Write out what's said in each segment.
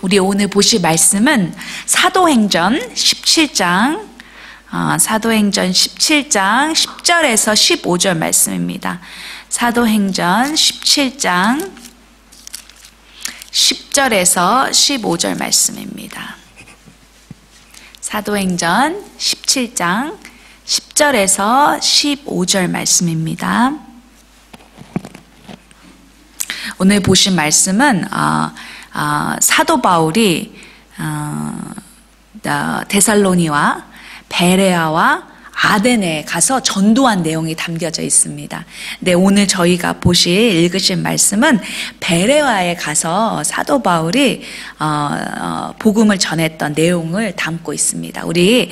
우리 오늘 보실 말씀은 사도행전 17장, 사도행전 17장 10절에서 15절 말씀입니다. 사도행전 17장 10절에서 15절 말씀입니다. 사도행전 17장 10절에서 15절 말씀입니다. 오늘 보신 말씀은 사도 바울이 데살로니와 베레아와 아데네에 가서 전도한 내용이 담겨져 있습니다. 네, 오늘 저희가 읽으실 말씀은 베레아에 가서 사도 바울이 복음을 전했던 내용을 담고 있습니다. 우리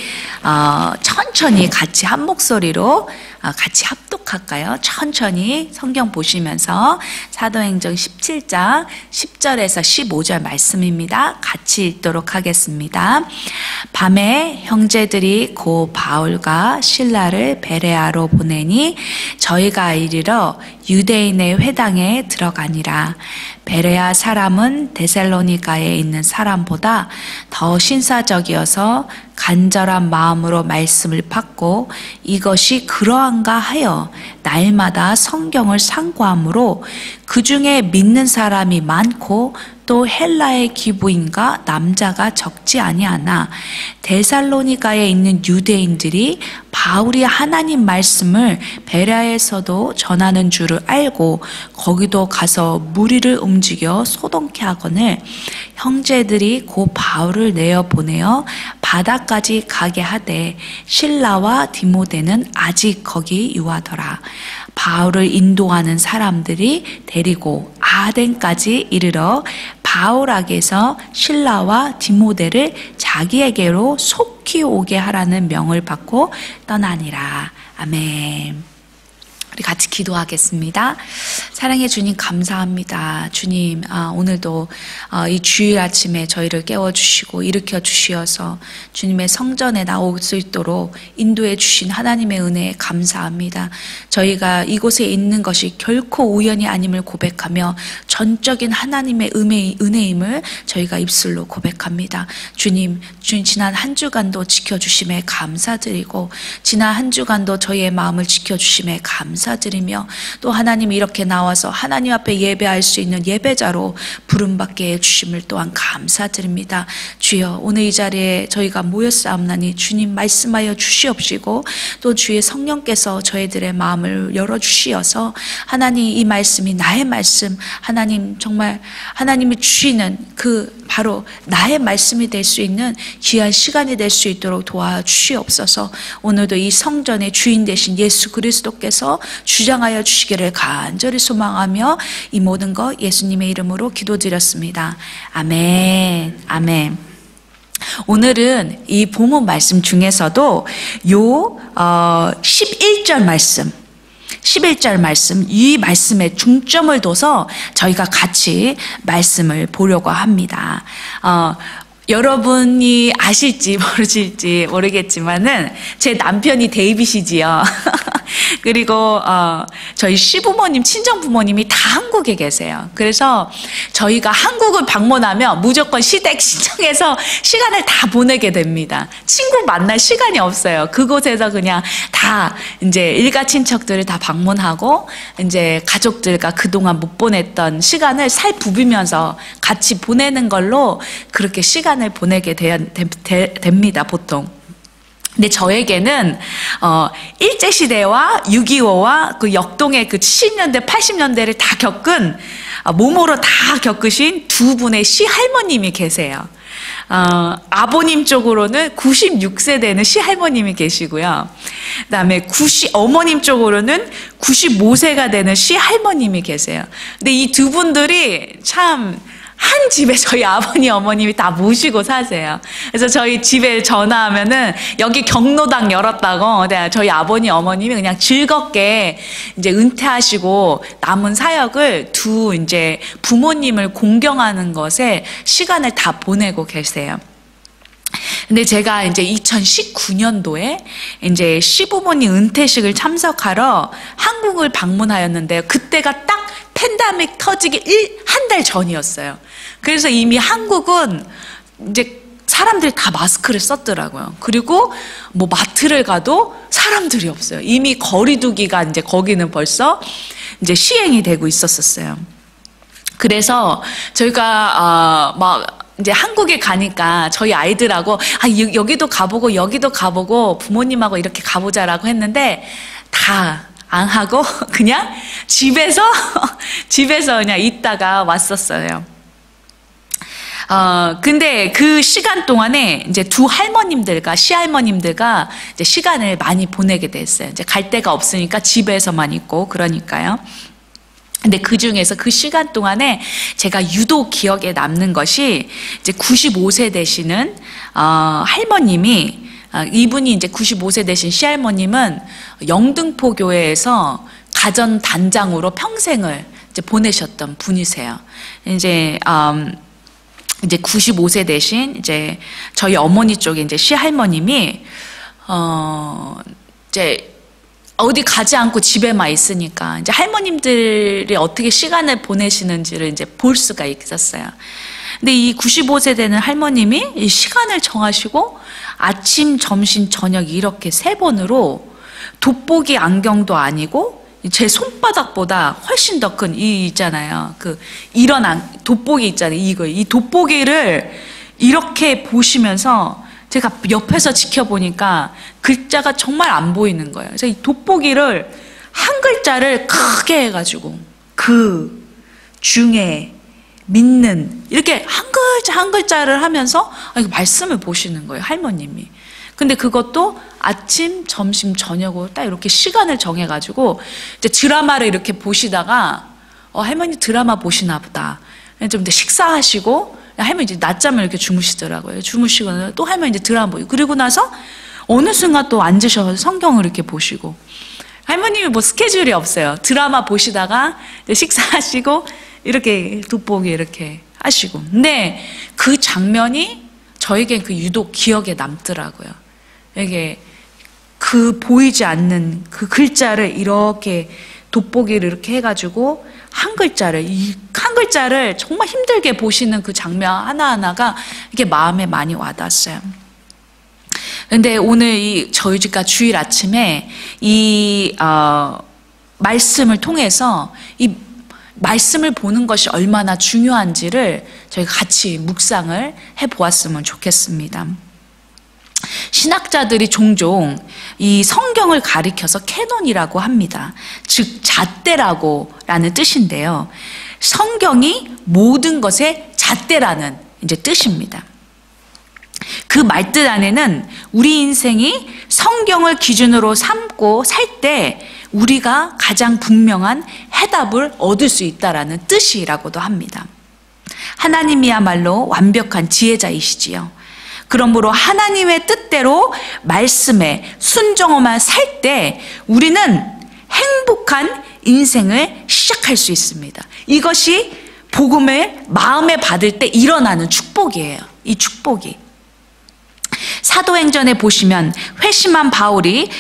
천천히 같이 한 목소리로 같이 합독할까요? 천천히 성경 보시면서 사도행전 17장 10절에서 15절 말씀입니다. 같이 읽도록 하겠습니다. 밤에 형제들이 고 바울과 실라를 베레아로 보내니 저희가 이르러 유대인의 회당에 들어가니라. 베레아 사람은 데살로니가에 있는 사람보다 더 신사적이어서 간절한 마음으로 말씀을 받고 이것이 그러한가 하여 날마다 성경을 상고하므로 그 중에 믿는 사람이 많고 또 헬라의 기부인과 남자가 적지 아니하나 데살로니가에 있는 유대인들이 바울이 하나님 말씀을 베레아에서도 전하는 줄을 알고 거기도 가서 무리를 움직여 소동케 하거늘 형제들이 고 바울을 내어 보내어 바다까지 가게 하되 실라와 디모데는 아직 거기 유하더라. 바울을 인도하는 사람들이 데리고 아덴까지 이르러 바울에게서 실라와 디모데를 자기에게로 속히 오게 하라는 명을 받고 떠나니라. 아멘. 우리 같이 기도하겠습니다. 사랑해 주님 감사합니다. 주님, 오늘도 이 주일 아침에 저희를 깨워주시고 일으켜 주시어서 주님의 성전에 나올 수 있도록 인도해 주신 하나님의 은혜에 감사합니다. 저희가 이곳에 있는 것이 결코 우연이 아님을 고백하며 전적인 하나님의 은혜임을 저희가 입술로 고백합니다. 주님, 지난 한 주간도 지켜주심에 감사드리고 지난 한 주간도 저희의 마음을 지켜주심에 감사드리며 또 하나님이 이렇게 나와서 하나님 앞에 예배할 수 있는 예배자로 부름받게 해주심을 또한 감사드립니다. 주여, 오늘 이 자리에 저희가 모였사옵나니 주님 말씀하여 주시옵시고 또 주의 성령께서 저희들의 마음을 열어주시어서 하나님 이 말씀이 나의 말씀, 하나님 정말 하나님이 주시는 그 바로 나의 말씀이 될 수 있는 귀한 시간이 될 수 있도록 도와주시옵소서. 오늘도 이 성전의 주인 되신 예수 그리스도께서 주장하여 주시기를 간절히 소망하며 이 모든 것 예수님의 이름으로 기도드렸습니다. 아멘. 아멘. 오늘은 이 본문 말씀 중에서도 요 11절 말씀, 11절 말씀, 이 말씀에 중점을 둬서 저희가 같이 말씀을 보려고 합니다. 여러분이 아실지 모르실지 모르겠지만은 제 남편이 데이빗이지요. 그리고 저희 시부모님, 친정부모님이 다 한국에 계세요. 그래서 저희가 한국을 방문하면 무조건 시댁 신청해서 시간을 다 보내게 됩니다. 친구 만날 시간이 없어요. 그곳에서 그냥 다 이제 일가 친척들을 다 방문하고 이제 가족들과 그동안 못 보냈던 시간을 살부비면서 같이 보내는 걸로 그렇게 시간을 보내게 됩니다, 보통. 근데 저에게는 일제시대와 6.25와 그 역동의 그 70년대, 80년대를 다 겪은, 몸으로 다 겪으신 두 분의 시할머님이 계세요. 아버님 쪽으로는 96세 되는 시할머님이 계시고요. 그다음에 어머님 쪽으로는 95세가 되는 시할머님이 계세요. 근데 이 두 분들이 참 한 집에 저희 아버님, 어머님이 다 모시고 사세요. 그래서 저희 집에 전화하면은 여기 경로당 열었다고, 저희 아버님, 어머님이 그냥 즐겁게 이제 은퇴하시고 남은 사역을 이제 부모님을 공경하는 것에 시간을 다 보내고 계세요. 근데 제가 이제 2019년도에 이제 시부모님 은퇴식을 참석하러 한국을 방문하였는데요. 그때가 딱 팬데믹 터지기 한 달 전이었어요. 그래서 이미 한국은 이제 사람들이 다 마스크를 썼더라고요. 그리고 뭐 마트를 가도 사람들이 없어요. 이미 거리두기가 이제 거기는 벌써 이제 시행이 되고 있었어요. 그래서 저희가 막 이제 한국에 가니까 저희 아이들하고 여기도 가보고 여기도 가보고 부모님하고 이렇게 가보자라고 했는데 다 안 하고 그냥 집에서 그냥 있다가 왔었어요. 근데 그 시간 동안에 이제 두 할머님들과 시할머님들과 이제 시간을 많이 보내게 됐어요. 이제 갈 데가 없으니까 집에서만 있고 그러니까요. 근데 그 중에서 그 시간 동안에 제가 유독 기억에 남는 것이 이제 95세 되시는 할머님이 이분이 이제 95세 되신 시할머님은 영등포 교회에서 가전 단장으로 평생을 이제 보내셨던 분이세요. 이제 95세 되신 이제 저희 어머니 쪽에 이제 시할머님이 이제 어디 가지 않고 집에만 있으니까 이제 할머님들이 어떻게 시간을 보내시는지를 이제 볼 수가 있었어요. 근데 이 95세 되는 할머님이 이 시간을 정하시고 아침, 점심, 저녁 이렇게 3번으로 돋보기 안경도 아니고 제 손바닥보다 훨씬 더 큰 이 있잖아요. 이런 돋보기 있잖아요. 이 돋보기를 이렇게 보시면서 제가 옆에서 지켜보니까 글자가 정말 안 보이는 거예요. 그래서 이 돋보기를 한 글자를 크게 해가지고 그 중에 믿는 이렇게 한 글자 한 글자를 하면서 말씀을 보시는 거예요. 할머님이. 근데 그것도 아침, 점심, 저녁으로 딱 이렇게 시간을 정해가지고 이제 드라마를 이렇게 보시다가 할머니 드라마 보시나 보다. 좀 이제 식사하시고 할머니 이제 낮잠을 이렇게 주무시더라고요. 주무시고 또 할머니 이제 드라마 보고 그리고 나서 어느 순간 또 앉으셔서 성경을 이렇게 보시고 할머님이 뭐 스케줄이 없어요. 드라마 보시다가 식사하시고 이렇게 돋보기 이렇게 하시고. 근데 그 장면이 저에게 그 유독 기억에 남더라고요. 이게 그 보이지 않는 그 글자를 이렇게 돋보기를 이렇게 해가지고 한 글자를 정말 힘들게 보시는 그 장면 하나하나가 이게 마음에 많이 와닿았어요. 근데 오늘 저희가 주일 아침에 이 말씀을 통해서 이 말씀을 보는 것이 얼마나 중요한지를 저희가 같이 묵상을 해보았으면 좋겠습니다. 신학자들이 종종 이 성경을 가리켜서 캐논이라고 합니다. 즉 잣대라는 뜻인데요. 성경이 모든 것의 잣대라는 이제 뜻입니다. 그 말뜻 안에는 우리 인생이 성경을 기준으로 삼고 살 때 우리가 가장 분명한 해답을 얻을 수 있다라는 뜻이라고도 합니다. 하나님이야말로 완벽한 지혜자이시지요. 그러므로 하나님의 뜻대로 말씀에 순종하며 살 때 우리는 행복한 인생을 시작할 수 있습니다. 이것이 복음을 마음에 받을 때 일어나는 축복이에요. 이 축복이. 사도행전에 보시면 회심한 바울이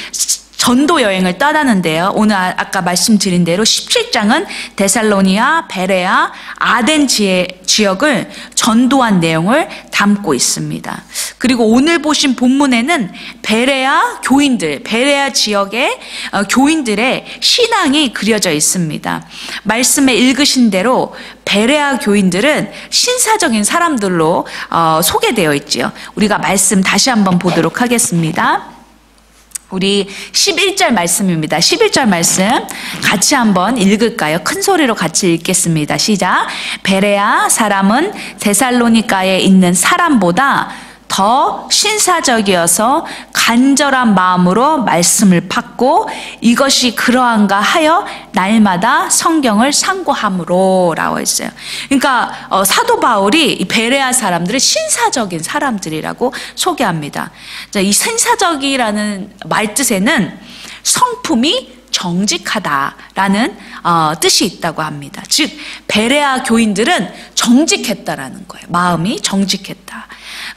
전도 여행을 떠나는데요. 오늘 아까 말씀드린 대로 17장은 데살로니아, 베레아, 아덴 지역을 전도한 내용을 담고 있습니다. 그리고 오늘 보신 본문에는 베레아 지역의 교인들의 신앙이 그려져 있습니다. 말씀에 읽으신 대로 베레아 교인들은 신사적인 사람들로 소개되어 있지요. 우리가 말씀 다시 한번 보도록 하겠습니다. 우리 11절 말씀입니다. 11절 말씀 같이 한번 읽을까요? 큰 소리로 같이 읽겠습니다. 시작. 베레아 사람은 데살로니가에 있는 사람보다 더 신사적이어서 간절한 마음으로 말씀을 받고 이것이 그러한가 하여 날마다 성경을 상고함으로 라고 했어요. 그러니까 사도 바울이 이 베레아 사람들을 신사적인 사람들이라고 소개합니다. 이 신사적이라는 말뜻에는 성품이 정직하다라는 뜻이 있다고 합니다. 즉 베레아 교인들은 정직했다라는 거예요. 마음이 정직했다.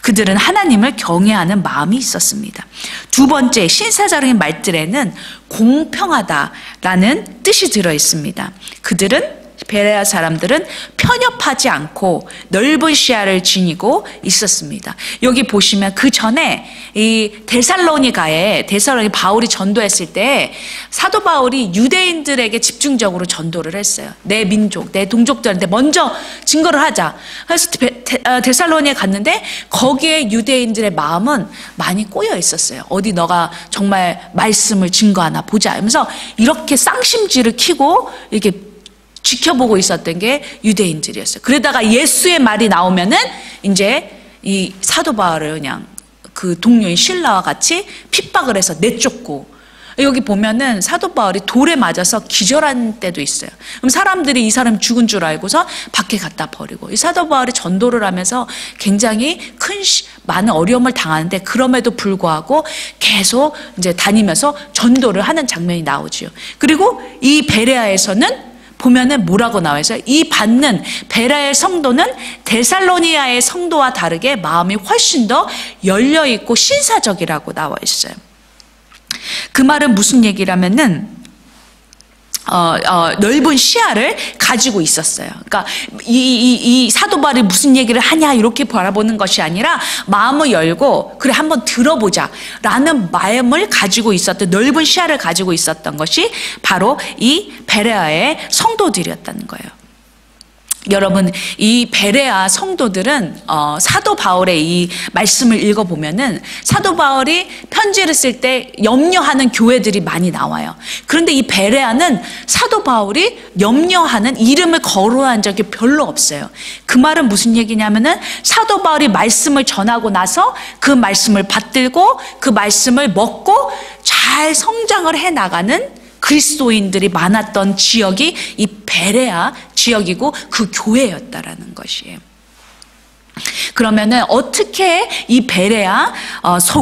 그들은 하나님을 경외하는 마음이 있었습니다. 두 번째 신사적인 말들에는 공평하다라는 뜻이 들어 있습니다. 그들은 베레아 사람들은 편협하지 않고 넓은 시야를 지니고 있었습니다. 여기 보시면 그 전에 이 데살로니가에 바울이 전도했을 때 사도 바울이 유대인들에게 집중적으로 전도를 했어요. 내 민족, 내 동족들한테 먼저 증거를 하자. 그래서 데살로니에 갔는데 거기에 유대인들의 마음은 많이 꼬여 있었어요. 어디 너가 정말 말씀을 증거하나 보자 하면서 이렇게 쌍심지를 켜고 이렇게 지켜보고 있었던 게 유대인들이었어요. 그러다가 예수의 말이 나오면은 이제 이 사도 바울을 그냥 그 동료인 실라와 같이 핍박을 해서 내쫓고, 여기 보면은 사도 바울이 돌에 맞아서 기절한 때도 있어요. 그럼 사람들이 이 사람 죽은 줄 알고서 밖에 갖다 버리고, 이 사도 바울이 전도를 하면서 굉장히 많은 어려움을 당하는데 그럼에도 불구하고 계속 이제 다니면서 전도를 하는 장면이 나오지요. 그리고 이 베레아에서는 보면은 뭐라고 나와 있어요? 이 받는 베레아의 성도는 데살로니아의 성도와 다르게 마음이 훨씬 더 열려있고 신사적이라고 나와 있어요. 그 말은 무슨 얘기라면은 넓은 시야를 가지고 있었어요. 그러니까 이 사도 바울이 무슨 얘기를 하냐 이렇게 바라보는 것이 아니라 마음을 열고 그래 한번 들어보자 라는 마음을 가지고 있었던, 넓은 시야를 가지고 있었던 것이 바로 이 베레아의 성도들이었다는 거예요. 여러분, 이 베레아 성도들은 사도 바울의 이 말씀을 읽어보면은 사도 바울이 편지를 쓸 때 염려하는 교회들이 많이 나와요. 그런데 이 베레아는 사도 바울이 염려하는, 이름을 거론한 적이 별로 없어요. 그 말은 무슨 얘기냐면은 사도 바울이 말씀을 전하고 나서 그 말씀을 받들고 그 말씀을 먹고 잘 성장을 해나가는 그리스도인들이 많았던 지역이 이 베레아 지역이고 그 교회였다라는 것이에요. 그러면은 어떻게 이 베레아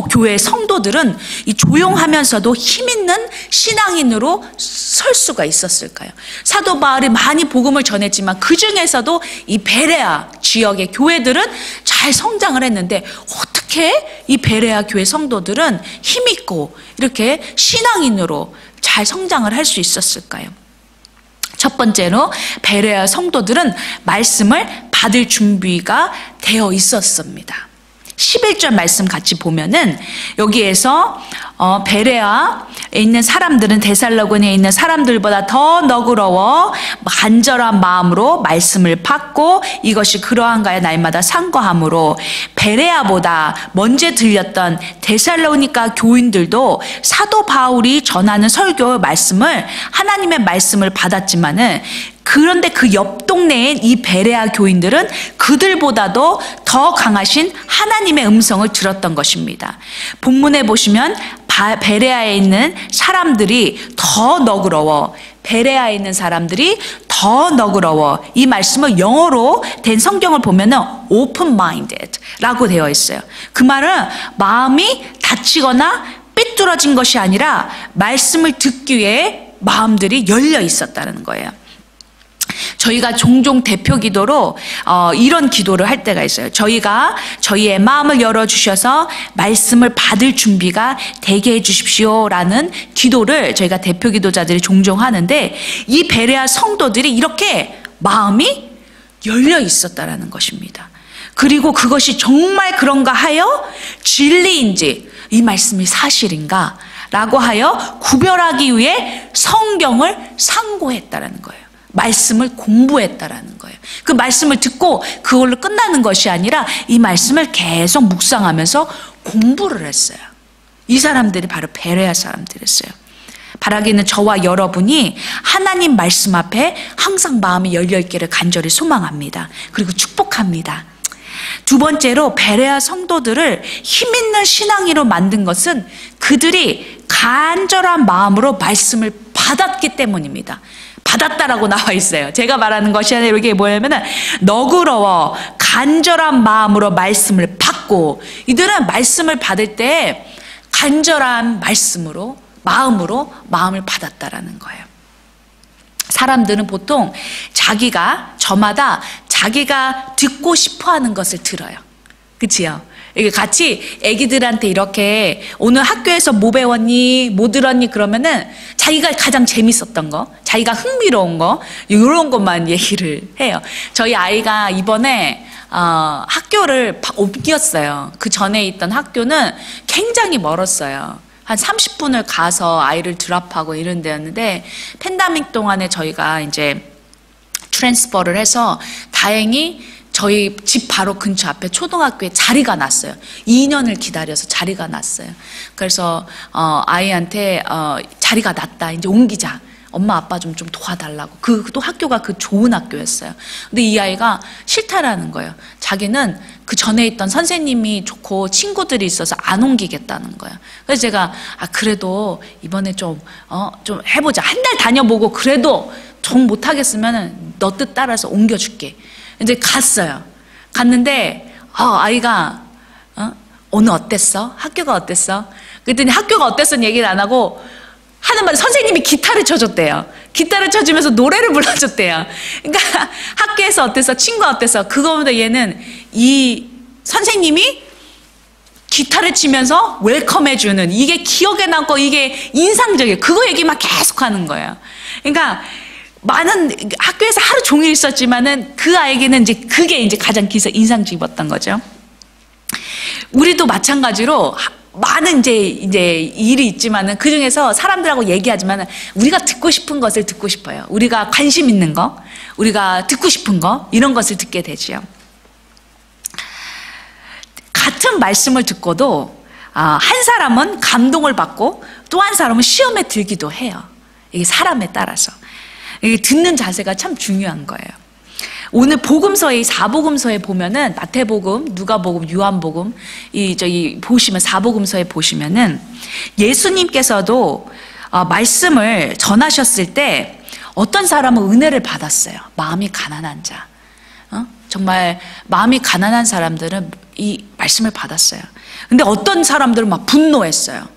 교회 성도들은 이 조용하면서도 힘 있는 신앙인으로 설 수가 있었을까요? 사도 바울이 많이 복음을 전했지만 그 중에서도 이 베레아 지역의 교회들은 잘 성장을 했는데 어떻게 이 베레아 교회 성도들은 힘 있고 이렇게 신앙인으로 잘 성장을 할 수 있었을까요? 첫 번째로 베레아 성도들은 말씀을 받을 준비가 되어 있었습니다. 11절 말씀 같이 보면은 여기에서 베레아에 있는 사람들은 데살로니가에 있는 사람들보다 더 너그러워 간절한 마음으로 말씀을 받고 이것이 그러한가에 날마다 상고함으로 베레아보다 먼저 들렸던 데살로니가 교인들도 사도 바울이 전하는 설교 말씀을, 하나님의 말씀을 받았지만은 그런데 그 옆 동네인 이 베레아 교인들은 그들보다도 더 강하신 하나님의 음성을 들었던 것입니다. 본문에 보시면 베레아에 있는 사람들이 더 너그러워, 베레아에 있는 사람들이 더 너그러워, 이 말씀을 영어로 된 성경을 보면은 open minded 라고 되어 있어요. 그 말은 마음이 닫히거나 삐뚤어진 것이 아니라 말씀을 듣기 위해 마음들이 열려 있었다는 거예요. 저희가 종종 대표 기도로 이런 기도를 할 때가 있어요. 저희가 저희의 마음을 열어주셔서 말씀을 받을 준비가 되게 해주십시오라는 기도를 저희가 대표 기도자들이 종종 하는데, 이 베레아 성도들이 이렇게 마음이 열려 있었다라는 것입니다. 그리고 그것이 정말 그런가 하여 진리인지 이 말씀이 사실인가 라고 하여 구별하기 위해 성경을 상고했다라는 거예요. 말씀을 공부했다라는 거예요. 그 말씀을 듣고 그걸로 끝나는 것이 아니라 이 말씀을 계속 묵상하면서 공부를 했어요. 이 사람들이 바로 베레아 사람들이었어요. 바라기는 저와 여러분이 하나님 말씀 앞에 항상 마음이 열려있기를 간절히 소망합니다. 그리고 축복합니다. 두 번째로 베레아 성도들을 힘있는 신앙인으로 만든 것은 그들이 간절한 마음으로 말씀을 받았기 때문입니다. 받았다라고 나와 있어요. 제가 말하는 것이 아니라 이게 뭐냐면은 너그러워 간절한 마음으로 말씀을 받고, 이들은 말씀을 받을 때 간절한 마음으로 마음을 받았다라는 거예요. 사람들은 보통 저마다 자기가 듣고 싶어 하는 것을 들어요. 그치요? 이게 같이 애기들한테 이렇게 오늘 학교에서 뭐 배웠니? 뭐 들었니? 그러면은 자기가 가장 재밌었던 거, 자기가 흥미로운 거, 이런 것만 얘기를 해요. 저희 아이가 이번에 학교를 옮겼어요. 그 전에 있던 학교는 굉장히 멀었어요. 한 30분을 가서 아이를 드랍하고 이런 데였는데, 팬데믹 동안에 저희가 이제 트랜스퍼를 해서 다행히 저희 집 바로 근처 앞에 초등학교에 자리가 났어요. 2년을 기다려서 자리가 났어요. 그래서 아이한테 자리가 났다, 이제 옮기자, 엄마 아빠 좀 도와달라고. 또 학교가 그 좋은 학교였어요. 근데 이 아이가 싫다라는 거예요. 자기는 그 전에 있던 선생님이 좋고 친구들이 있어서 안 옮기겠다는 거예요. 그래서 제가 그래도 이번에 좀 해보자, 한 달 다녀보고 그래도 정 못하겠으면 너 뜻 따라서 옮겨줄게. 이제 갔어요. 갔는데 아이가 오늘 어땠어? 학교가 어땠어? 그랬더니 학교가 어땠어 얘기를 안 하고 하는 말에 선생님이 기타를 쳐줬대요. 기타를 쳐주면서 노래를 불러줬대요. 그러니까 학교에서 어땠어? 친구가 어땠어? 그거보다 얘는 이 선생님이 기타를 치면서 웰컴해주는, 이게 기억에 남고 이게 인상적이에요. 그거 얘기만 계속 하는 거예요. 그러니까 많은 학교에서 하루 종일 있었지만은 그 아이에게는 이제 그게 이제 가장 인상 깊었던 거죠. 우리도 마찬가지로 많은 이제 일이 있지만은 그 중에서 사람들하고 얘기하지만은 우리가 듣고 싶은 것을 듣고 싶어요. 우리가 관심 있는 거, 우리가 듣고 싶은 거, 이런 것을 듣게 되지요. 같은 말씀을 듣고도 한 사람은 감동을 받고 또 한 사람은 시험에 들기도 해요. 이게 사람에 따라서. 듣는 자세가 참 중요한 거예요. 오늘 복음서에, 4복음서에 보면은 마태복음, 누가복음, 요한복음, 보시면 4복음서에 보시면은 예수님께서도 말씀을 전하셨을 때 어떤 사람은 은혜를 받았어요. 마음이 가난한 자. 정말 마음이 가난한 사람들은 이 말씀을 받았어요. 근데 어떤 사람들은 막 분노했어요.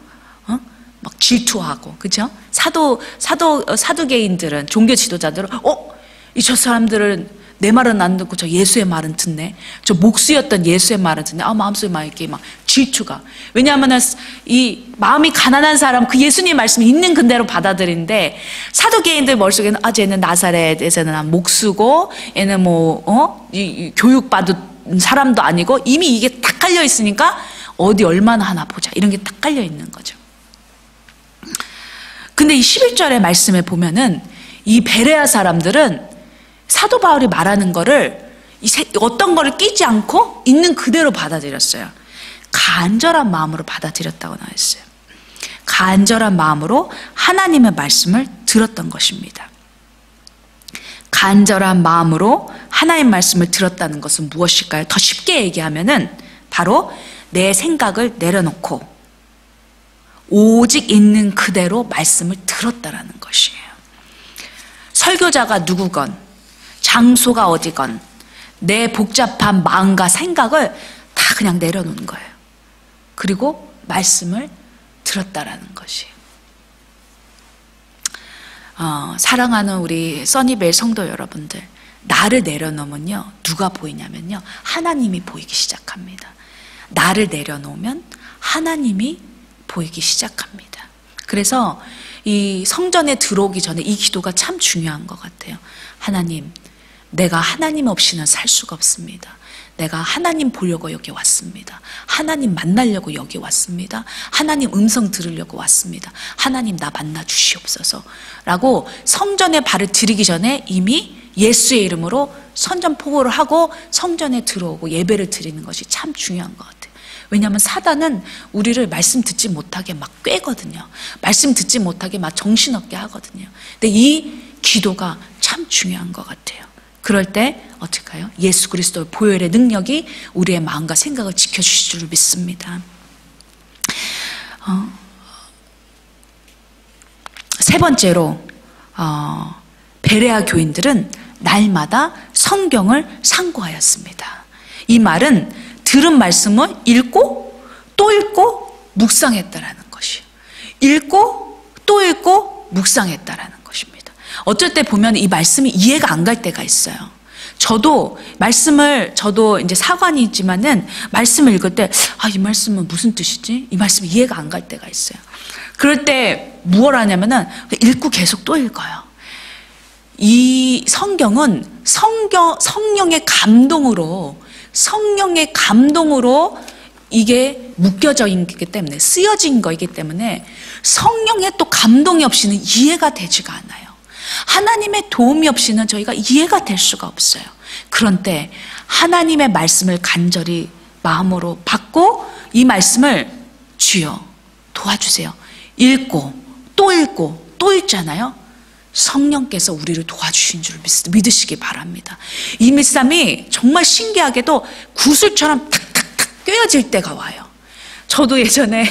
막 질투하고, 그죠? 사두개인들은, 종교 지도자들은, 저 사람들은 내 말은 안 듣고 저 예수의 말은 듣네. 저 목수였던 예수의 말은 듣네. 마음속에 막 이렇게 막 질투가. 왜냐하면은 이 마음이 가난한 사람, 그 예수님 말씀이 있는 그대로 받아들이는데, 사두개인들 머릿속에는 쟤는 나사렛에서는 목수고, 얘는 교육받은 사람도 아니고, 이미 이게 딱 깔려 있으니까 어디 얼마나 하나 보자, 이런 게 딱 깔려 있는 거죠. 근데 이 11절의 말씀에 보면은 이 베레아 사람들은 사도 바울이 말하는 거를 어떤 거를 끼지 않고 있는 그대로 받아들였어요. 간절한 마음으로 받아들였다고 나와 있어요. 간절한 마음으로 하나님의 말씀을 들었던 것입니다. 간절한 마음으로 하나님의 말씀을 들었다는 것은 무엇일까요? 더 쉽게 얘기하면은 바로 내 생각을 내려놓고 오직 있는 그대로 말씀을 들었다라는 것이에요. 설교자가 누구건, 장소가 어디건, 내 복잡한 마음과 생각을 다 그냥 내려놓는 거예요. 그리고 말씀을 들었다라는 것이에요. 사랑하는 우리 써니벨 성도 여러분들, 나를 내려놓으면요, 누가 보이냐면요, 하나님이 보이기 시작합니다. 나를 내려놓으면 하나님이 보이기 시작합니다. 그래서 이 성전에 들어오기 전에 이 기도가 참 중요한 것 같아요. 하나님, 내가 하나님 없이는 살 수가 없습니다. 내가 하나님 보려고 여기 왔습니다. 하나님 만나려고 여기 왔습니다. 하나님 음성 들으려고 왔습니다. 하나님 나 만나 주시옵소서 라고 성전에 발을 들이기 전에 이미 예수의 이름으로 선전포고를 하고 성전에 들어오고 예배를 드리는 것이 참 중요한 것 같아요. 왜냐하면 사단은 우리를 말씀 듣지 못하게 막 꿰거든요. 말씀 듣지 못하게 막 정신없게 하거든요. 근데 이 기도가 참 중요한 것 같아요. 그럴 때 어떨까요? 예수 그리스도의 보혈의 능력이 우리의 마음과 생각을 지켜주실 줄 믿습니다. 세 번째로 베레아 교인들은 날마다 성경을 상고하였습니다. 이 말은 들은 말씀을 읽고 또 읽고 묵상했다라는 것이에요. 읽고 또 읽고 묵상했다라는 것입니다. 어쩔 때 보면 이 말씀이 이해가 안 갈 때가 있어요. 저도 이제 사관이지만은 말씀을 읽을 때, 이 말씀은 무슨 뜻이지? 이 말씀이 이해가 안 갈 때가 있어요. 그럴 때 무엇을 하냐면은 읽고 계속 또 읽어요. 이 성경은 성령의 감동으로 이게 묶여져 있기 때문에, 쓰여진 거이기 때문에 성령의 또 감동이 없이는 이해가 되지가 않아요. 하나님의 도움이 없이는 저희가 이해가 될 수가 없어요. 그런 때 하나님의 말씀을 간절히 마음으로 받고 이 말씀을 주여 도와주세요. 읽고 또 읽잖아요. 성령께서 우리를 도와주신 줄 믿으시기 바랍니다. 이 말씀이 정말 신기하게도 구슬처럼 탁탁탁 꿰어질 때가 와요. 저도 예전에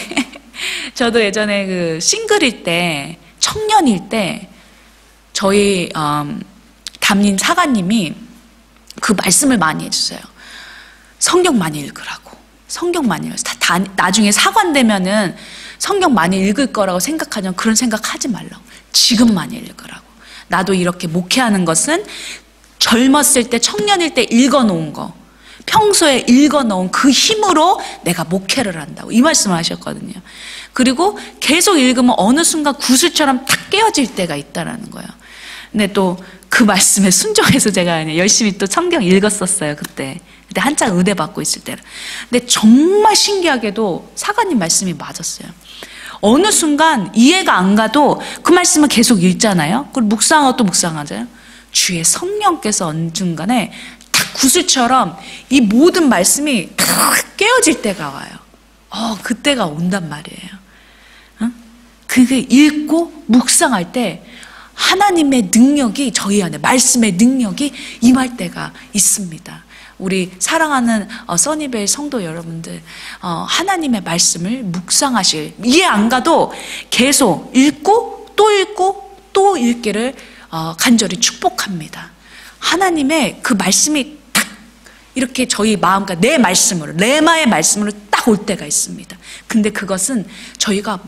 그 싱글일 때, 청년일 때 저희 담임 사관님이 그 말씀을 많이 해주세요. 성경 많이 읽으라고. 성경 많이 읽으라고. 나중에 사관 되면은 성경 많이 읽을 거라고 생각하면 그런 생각하지 말라고. 지금 많이 읽으라고. 나도 이렇게 목회하는 것은 젊었을 때, 청년일 때 읽어놓은 거, 평소에 읽어놓은 그 힘으로 내가 목회를 한다고 이 말씀을 하셨거든요. 그리고 계속 읽으면 어느 순간 구슬처럼 탁 깨어질 때가 있다라는 거예요. 근데 또 그 말씀에 순종해서 제가 열심히 또 성경 읽었었어요. 그때 한창 의대 받고 있을 때는. 근데 정말 신기하게도 사관님 말씀이 맞았어요. 어느 순간 이해가 안 가도 그 말씀을 계속 읽잖아요. 그리고 묵상하고 또 묵상하잖아요. 주의 성령께서 어느 순간에 딱 구슬처럼 이 모든 말씀이 탁 깨어질 때가 와요. 그때가 온단 말이에요. 그게 읽고 묵상할 때 하나님의 능력이 저희 안에, 말씀의 능력이 임할 때가 있습니다. 우리 사랑하는 써니벨 성도 여러분들, 하나님의 말씀을 묵상하실, 이해 안 가도 계속 읽고 또 읽기를 간절히 축복합니다. 하나님의 그 말씀이 딱 이렇게 저희 마음과 내 말씀으로, 레마의 말씀으로 딱 올 때가 있습니다. 근데 그것은 저희가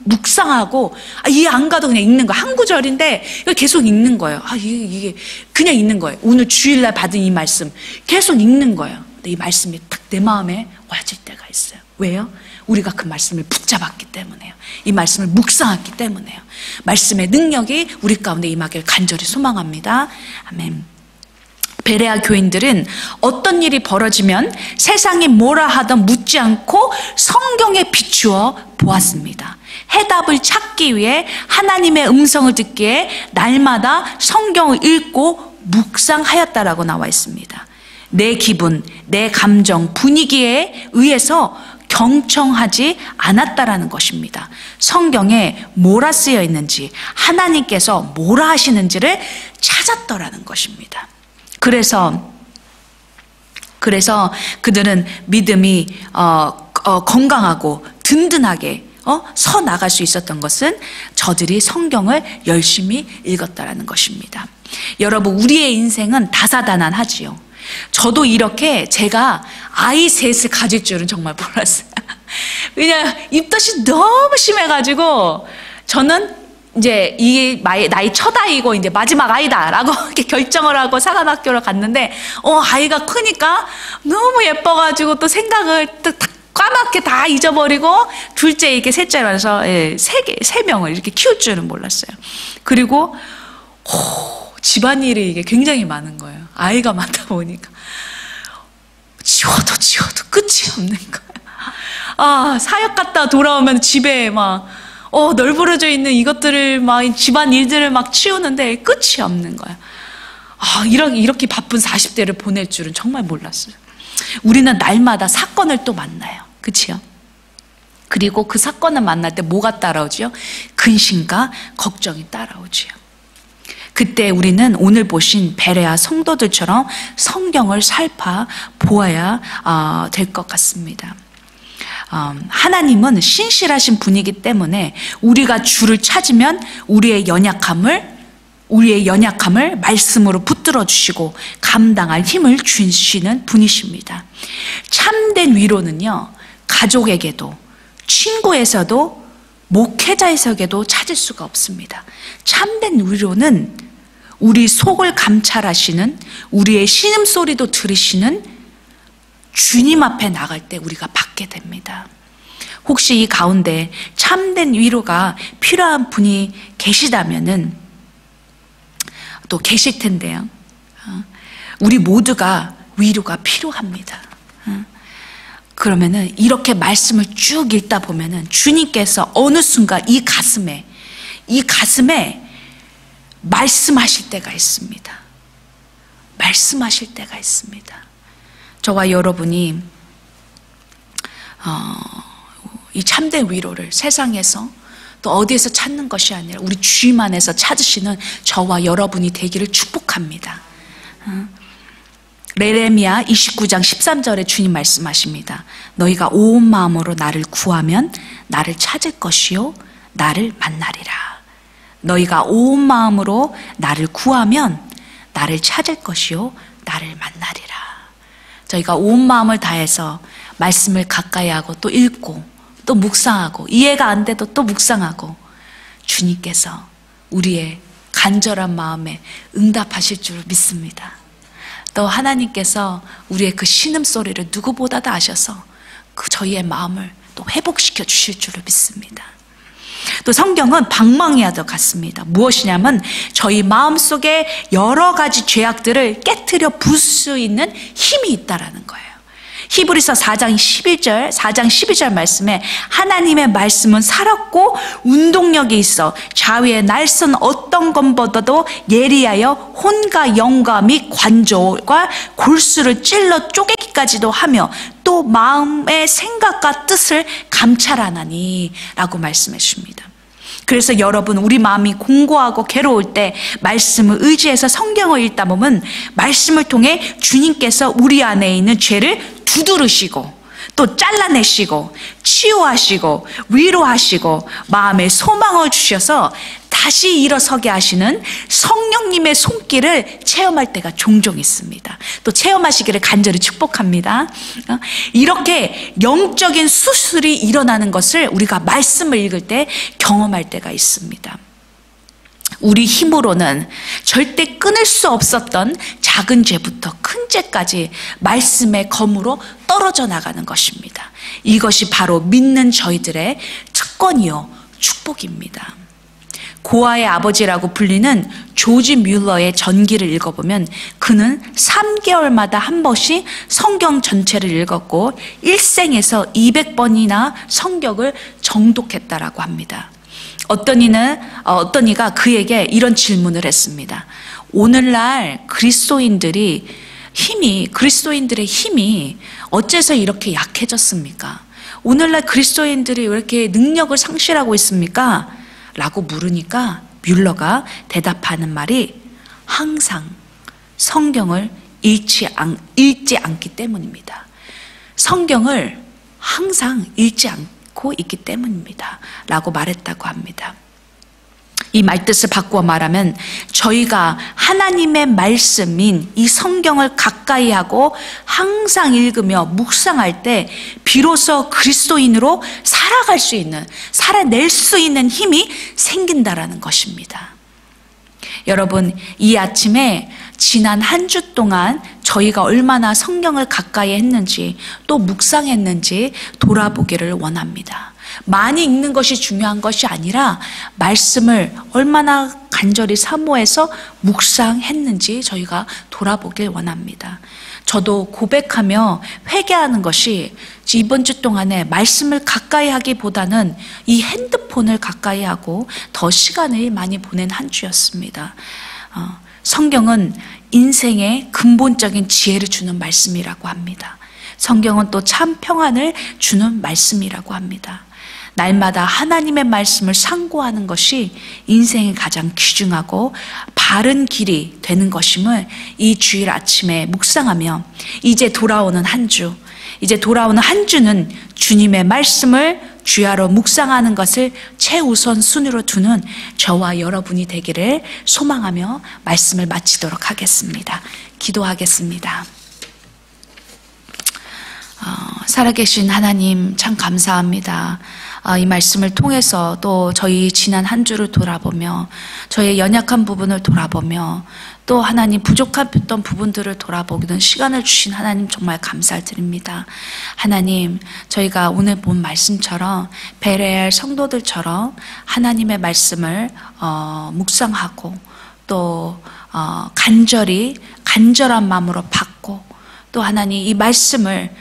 묵상하고 이해 안 가도 그냥 읽는 거예요. 한 구절인데 이걸 계속 읽는 거예요. 이게 그냥 읽는 거예요. 오늘 주일날 받은 이 말씀 계속 읽는 거예요. 근데 이 말씀이 딱 내 마음에 와질 때가 있어요. 왜요? 우리가 그 말씀을 붙잡았기 때문에요. 이 말씀을 묵상했기 때문에요. 말씀의 능력이 우리 가운데 임하길 간절히 소망합니다. 아멘. 베레아 교인들은 어떤 일이 벌어지면 세상이 뭐라 하든 묻지 않고 성경에 비추어 보았습니다. 해답을 찾기 위해 하나님의 음성을 듣기에 날마다 성경을 읽고 묵상하였다라고 나와 있습니다. 내 기분, 내 감정, 분위기에 의해서 경청하지 않았다라는 것입니다. 성경에 뭐라 쓰여 있는지, 하나님께서 뭐라 하시는지를 찾았더라는 것입니다. 그래서 그들은 믿음이 건강하고 든든하게 서 나갈 수 있었던 것은 저들이 성경을 열심히 읽었다라는 것입니다. 여러분, 우리의 인생은 다사다난하지요. 저도 이렇게 제가 아이 셋을 가질 줄은 정말 몰랐어요. 그냥 입덧이 너무 심해가지고 저는 이제 이 나이 첫 아이고 이제 마지막 아이다라고 이렇게 결정을 하고 사관학교를 갔는데 아이가 크니까 너무 예뻐가지고 또 생각을 또 까맣게 다 잊어버리고 둘째 이렇게 셋째라서 세 명을 이렇게 키울 줄은 몰랐어요. 그리고 집안일이 이게 굉장히 많은 거예요. 아이가 많다 보니까 지워도 끝이 없는 거예요. 사역 갔다 돌아오면 집에 막 널브러져 있는 이것들을 막 집안 일들을 막 치우는데 끝이 없는 거야. 이렇게 바쁜 40대를 보낼 줄은 정말 몰랐어요. 우리는 날마다 사건을 또 만나요. 그치요? 그리고 그 사건을 만날 때 뭐가 따라오지요? 근심과 걱정이 따라오지요. 그때 우리는 오늘 보신 베레아 성도들처럼 성경을 살펴보아야 될 것 같습니다. 하나님은 신실하신 분이기 때문에 우리가 주를 찾으면 우리의 연약함을 말씀으로 붙들어 주시고 감당할 힘을 주시는 분이십니다. 참된 위로는요, 가족에게도 친구에서도 목회자에게도 찾을 수가 없습니다. 참된 위로는 우리 속을 감찰하시는, 우리의 신음소리도 들으시는 주님 앞에 나갈 때 우리가 받게 됩니다. 혹시 이 가운데 참된 위로가 필요한 분이 계시다면은 또 계실 텐데요. 우리 모두가 위로가 필요합니다. 그러면은 이렇게 말씀을 쭉 읽다 보면은 주님께서 어느 순간 이 가슴에 말씀하실 때가 있습니다. 말씀하실 때가 있습니다. 저와 여러분이 이 참된 위로를 세상에서 또 어디에서 찾는 것이 아니라 우리 주님 안에서 찾으시는 저와 여러분이 되기를 축복합니다. 레레미야 29장 13절에 주님 말씀하십니다. 너희가 온 마음으로 나를 구하면 나를 찾을 것이요 나를 만나리라. 너희가 온 마음으로 나를 구하면 나를 찾을 것이요 나를 만나리라. 저희가 온 마음을 다해서 말씀을 가까이 하고 또 읽고 또 묵상하고 이해가 안 돼도 또 묵상하고 주님께서 우리의 간절한 마음에 응답하실 줄 믿습니다. 또 하나님께서 우리의 그 신음소리를 누구보다도 아셔서 그 저희의 마음을 또 회복시켜 주실 줄을 믿습니다. 또 성경은 방망이와도 같습니다. 무엇이냐면 저희 마음속에 여러 가지 죄악들을 깨트려 부술 수 있는 힘이 있다라는 거예요. 히브리서 4장 12절 말씀에 하나님의 말씀은 살았고 운동력이 있어 자위의 날선 어떤 것보다도 예리하여 혼과 영과 및 관절과 골수를 찔러 쪼개기까지도 하며 또 마음의 생각과 뜻을 감찰하나니 라고 말씀해 주십니다. 그래서 여러분 우리 마음이 공고하고 괴로울 때 말씀을 의지해서 성경을 읽다 보면 말씀을 통해 주님께서 우리 안에 있는 죄를 두드르시고 또 잘라내시고 치유하시고 위로하시고 마음에 소망을 주셔서 다시 일어서게 하시는 성령님의 손길을 체험할 때가 종종 있습니다. 또 체험하시기를 간절히 축복합니다. 이렇게 영적인 수술이 일어나는 것을 우리가 말씀을 읽을 때 경험할 때가 있습니다. 우리 힘으로는 절대 끊을 수 없었던 작은 죄부터 큰 죄까지 말씀의 검으로 떨어져 나가는 것입니다. 이것이 바로 믿는 저희들의 특권이요 축복입니다. 고아의 아버지라고 불리는 조지 뮬러의 전기를 읽어보면 그는 3개월마다 한 번씩 성경 전체를 읽었고 일생에서 200번이나 성경을 정독했다라고 합니다. 어떤 이가 그에게 이런 질문을 했습니다. 오늘날 그리스도인들의 힘이 어째서 이렇게 약해졌습니까? 오늘날 그리스도인들이 왜 이렇게 능력을 상실하고 있습니까? 라고 물으니까 뮬러가 대답하는 말이 항상 성경을 읽지 않기 때문입니다. 성경을 항상 읽지 않고 있기 때문입니다. 라고 말했다고 합니다. 이 말뜻을 바꾸어 말하면 저희가 하나님의 말씀인 이 성경을 가까이 하고 항상 읽으며 묵상할 때 비로소 그리스도인으로 살아낼 수 있는 힘이 생긴다라는 것입니다. 여러분, 이 아침에 지난 한 주 동안 저희가 얼마나 성경을 가까이 했는지 또 묵상했는지 돌아보기를 원합니다. 많이 읽는 것이 중요한 것이 아니라 말씀을 얼마나 간절히 사모해서 묵상했는지 저희가 돌아보길 원합니다. 저도 고백하며 회개하는 것이 이번 주 동안에 말씀을 가까이 하기보다는 이 핸드폰을 가까이 하고 더 시간을 많이 보낸 한 주였습니다. 성경은 인생의 근본적인 지혜를 주는 말씀이라고 합니다. 성경은 또 참 평안을 주는 말씀이라고 합니다. 날마다 하나님의 말씀을 상고하는 것이 인생의 가장 귀중하고 바른 길이 되는 것임을 이 주일 아침에 묵상하며 이제 돌아오는 한 주는 주님의 말씀을 주야로 묵상하는 것을 최우선 순위로 두는 저와 여러분이 되기를 소망하며 말씀을 마치도록 하겠습니다. 기도하겠습니다. 살아계신 하나님 참 감사합니다. 이 말씀을 통해서 또 저희 지난 한 주를 돌아보며 저의 연약한 부분을 돌아보며 또 하나님 부족했던 부분들을 돌아보기는 시간을 주신 하나님 정말 감사드립니다. 하나님, 저희가 오늘 본 말씀처럼 베레아 성도들처럼 하나님의 말씀을 묵상하고 또 간절한 마음으로 받고 또 하나님 이 말씀을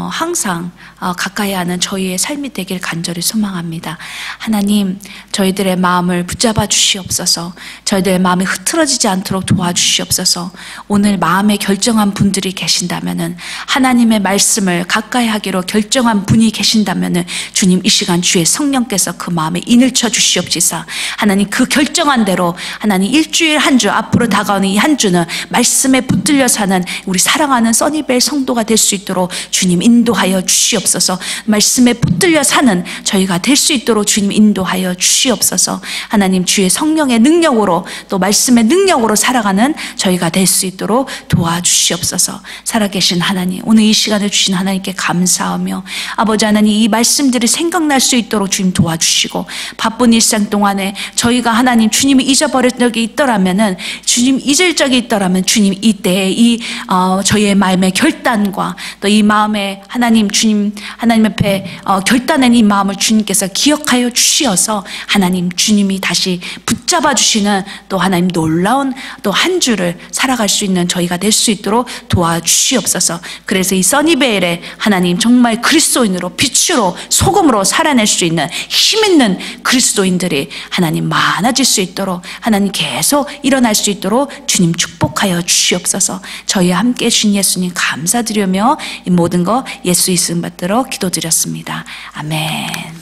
항상 가까이 하는 저희의 삶이 되길 간절히 소망합니다. 하나님, 저희들의 마음을 붙잡아 주시옵소서. 저희들의 마음이 흐트러지지 않도록 도와주시옵소서. 오늘 마음에 결정한 분들이 계신다면은, 하나님의 말씀을 가까이 하기로 결정한 분이 계신다면은 주님 이 시간 주의 성령께서 그 마음에 인을 쳐 주시옵시사. 하나님 그 결정한 대로 하나님 일주일 한 주 앞으로 다가오는 이 한 주는 말씀에 붙들려 사는 우리 사랑하는 써니벨 성도가 될 수 있도록 주님 인도하여 주시옵소서. 말씀에 붙들려 사는 저희가 될 수 있도록 주님 인도하여 주시옵소서. 하나님 주의 성령의 능력으로 또 말씀의 능력으로 살아가는 저희가 될 수 있도록 도와주시옵소서. 살아계신 하나님, 오늘 이 시간을 주신 하나님께 감사하며 아버지 하나님 이 말씀들이 생각날 수 있도록 주님 도와주시고 바쁜 일상 동안에 저희가 하나님 주님을 잊어버릴 적이 있더라면은 주님 잊을 적이 있더라면 주님 이때에 저희의 마음의 결단과 또 이 마음에 하나님 주님 하나님 앞에 결단한 이 마음을 주님께서 기억하여 주시어서 하나님 주님이 다시 붙잡아 주시는 또 하나님 놀라운 또 한 주를 살아갈 수 있는 저희가 될 수 있도록 도와주시옵소서. 그래서 이 써니베일에 하나님 정말 그리스도인으로 빛으로 소금으로 살아낼 수 있는 힘 있는 그리스도인들이 하나님 많아질 수 있도록 하나님 계속 일어날 수 있도록 주님 축복하여 주시옵소서. 저희와 함께 주신 예수님 감사드리며 이 모든 거 예수 이름 받들어 기도드렸습니다. 아멘.